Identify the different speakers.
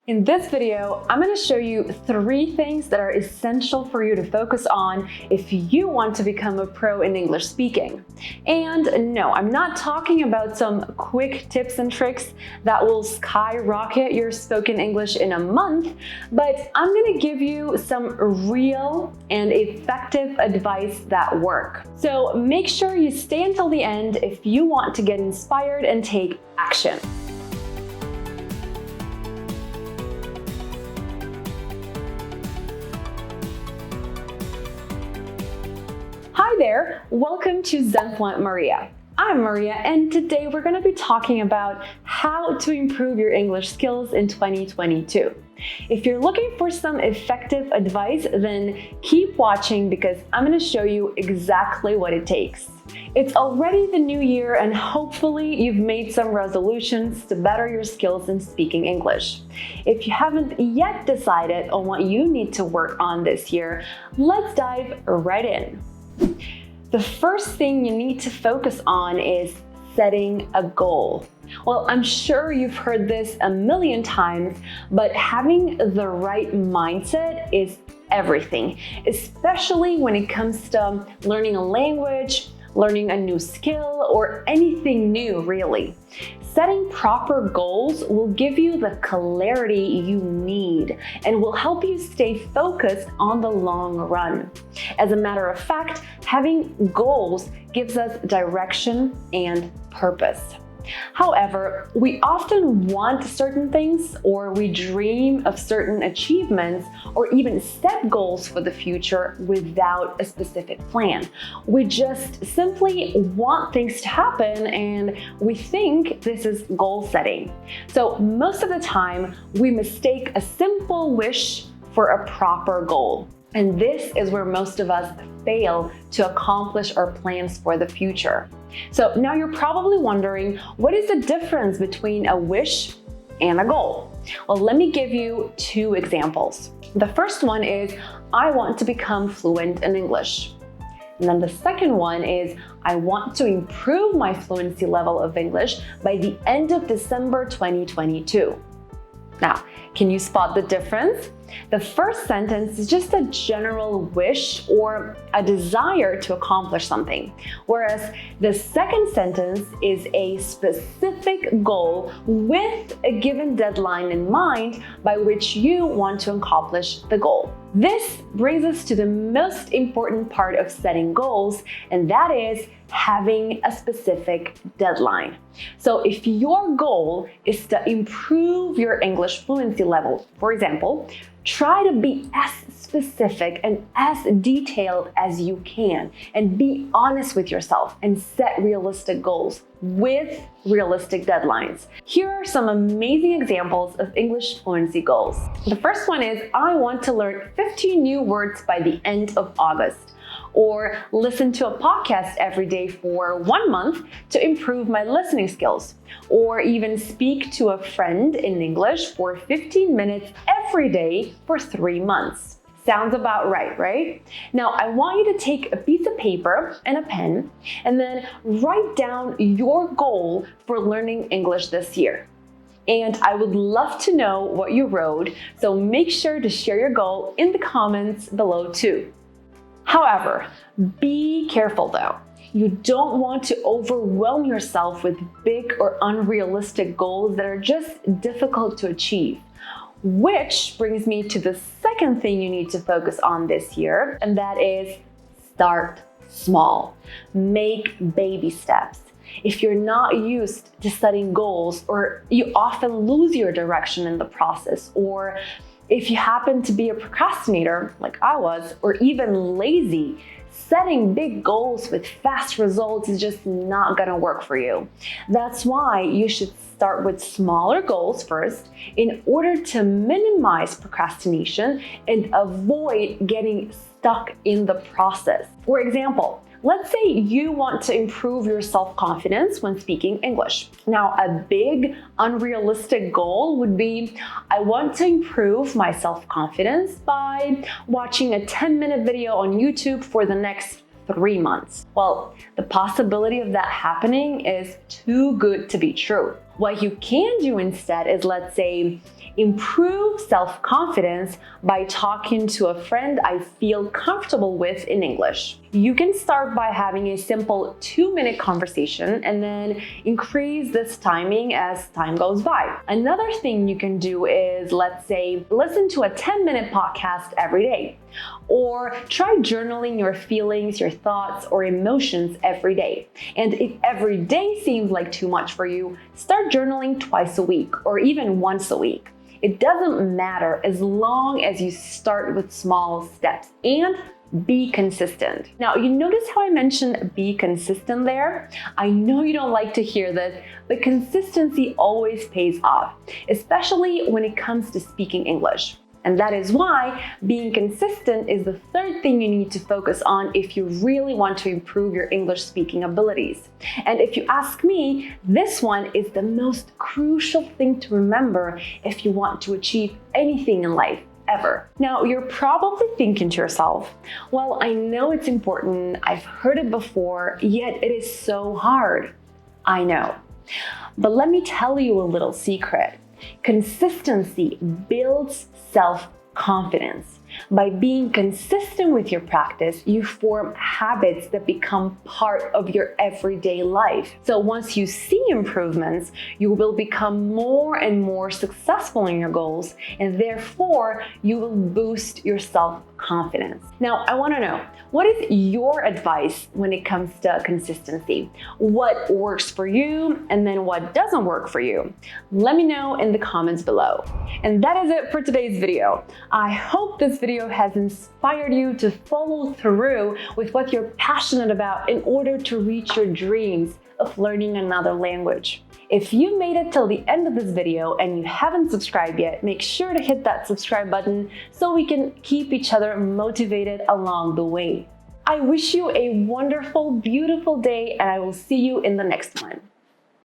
Speaker 1: In this video, I'm going to show you 3 things that are essential for you to focus on if you want to become a pro in English speaking. And no, I'm not talking about some quick tips and tricks that will skyrocket your spoken English in a month, but I'm going to give you some real and effective advice that work. So make sure you stay until the end if you want to get inspired and take action. Hi there, welcome to Zenfluent Maria. I'm Maria, and today we're going to be talking about how to improve your English skills in 2022. If you're looking for some effective advice, then keep watching because I'm going to show you exactly what it takes. It's already the new year, and hopefully you've made some resolutions to better your skills in speaking English. If you haven't yet decided on what you need to work on this year, let's dive right in. The first thing you need to focus on is setting a goal. Well, I'm sure you've heard this a million times, but having the right mindset is everything, especially when it comes to learning a language, learning a new skill, or anything new, really. Setting proper goals will give you the clarity you need and will help you stay focused on the long run. As a matter of fact, having goals gives us direction and purpose. However, we often want certain things, or we dream of certain achievements, or even set goals for the future without a specific plan. We just simply want things to happen, and we think this is goal setting. So most of the time, we mistake a simple wish for a proper goal. And this is where most of us fail to accomplish our plans for the future. So now you're probably wondering, what is the difference between a wish and a goal? Well, let me give you 2 examples. The first one is, I want to become fluent in English. And then the second one is, I want to improve my fluency level of English by the end of December 2022. Now, can you spot the difference? The first sentence is just a general wish or a desire to accomplish something, whereas the second sentence is a specific goal with a given deadline in mind by which you want to accomplish the goal. This brings us to the most important part of setting goals, and that is having a specific deadline. So if your goal is to improve your English fluency level, for example, try to be as specific and as detailed as you can, and be honest with yourself and set realistic goals with realistic deadlines. Here are some amazing examples of English fluency goals. The first one is, I want to learn 15 new words by the end of August, or listen to a podcast every day for 1 month to improve my listening skills, or even speak to a friend in English for 15 minutes every day for 3 months. Sounds about right, right? Now, I want you to take a piece of paper and a pen and then write down your goal for learning English this year. And I would love to know what you wrote, so make sure to share your goal in the comments below too. However, be careful though. You don't want to overwhelm yourself with big or unrealistic goals that are just difficult to achieve. Which brings me to the second thing you need to focus on this year, and that is start small. Make baby steps. If you're not used to setting goals, or you often lose your direction in the process, or if you happen to be a procrastinator like I was, or even lazy, setting big goals with fast results is just not gonna work for you. That's why you should start with smaller goals first in order to minimize procrastination and avoid getting stuck in the process. For example, let's say you want to improve your self-confidence when speaking English. Now, a big, unrealistic goal would be, I want to improve my self-confidence by watching a 10-minute video on YouTube for the next 3 months. Well, the possibility of that happening is too good to be true. What you can do instead is, let's say, Improve self-confidence by talking to a friend I feel comfortable with in English. You can start by having a simple 2-minute conversation and then increase this timing as time goes by. Another thing you can do is, let's say, listen to a 10-minute podcast every day. Or try journaling your feelings, your thoughts, or emotions every day. And if every day seems like too much for you, start journaling twice a week or even once a week. It doesn't matter as long as you start with small steps and be consistent. Now, you notice how I mentioned be consistent there? I know you don't like to hear this, but consistency always pays off, especially when it comes to speaking English. And that is why being consistent is the third thing you need to focus on if you really want to improve your English speaking abilities. And if you ask me, this one is the most crucial thing to remember if you want to achieve anything in life. Ever. Now, you're probably thinking to yourself, well, I know it's important, I've heard it before, yet it is so hard. I know. But let me tell you a little secret. Consistency builds self-confidence. By being consistent with your practice, you form habits that become part of your everyday life. So once you see improvements, you will become more and more successful in your goals, and therefore you will boost your self-confidence. Now, I want to know, what is your advice when it comes to consistency? What works for you, and then what doesn't work for you? Let me know in the comments below. And that is it for today's video. I hope this video has inspired you to follow through with what you're passionate about in order to reach your dreams of learning another language. If you made it till the end of this video and you haven't subscribed yet, make sure to hit that subscribe button so we can keep each other motivated along the way. I wish you a wonderful, beautiful day, and I will see you in the next one.